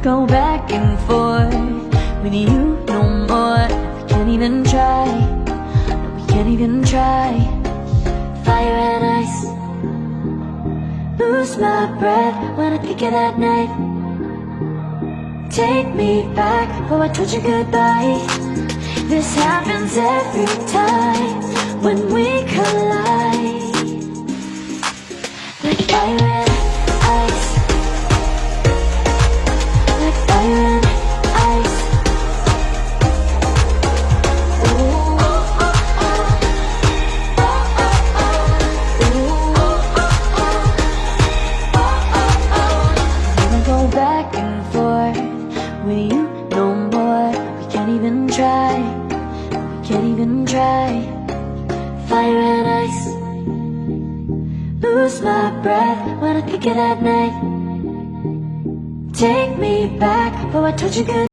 go back and forth with you no more. We can't even try, no, we can't even try. Fire and ice, lose my breath when I think of that night. Take me back, oh I told you goodbye. This happens every time when we collide. Like fire and ice, like fire and ice. Ooh, oh, oh, oh. Oh, oh, oh. Ooh, oh, oh, oh. Oh, oh, oh. Never go back and forth with you no more. We can't even try, we can't even try. Fire and ice, lose my breath when I think of that night. Take me back, oh I told you good.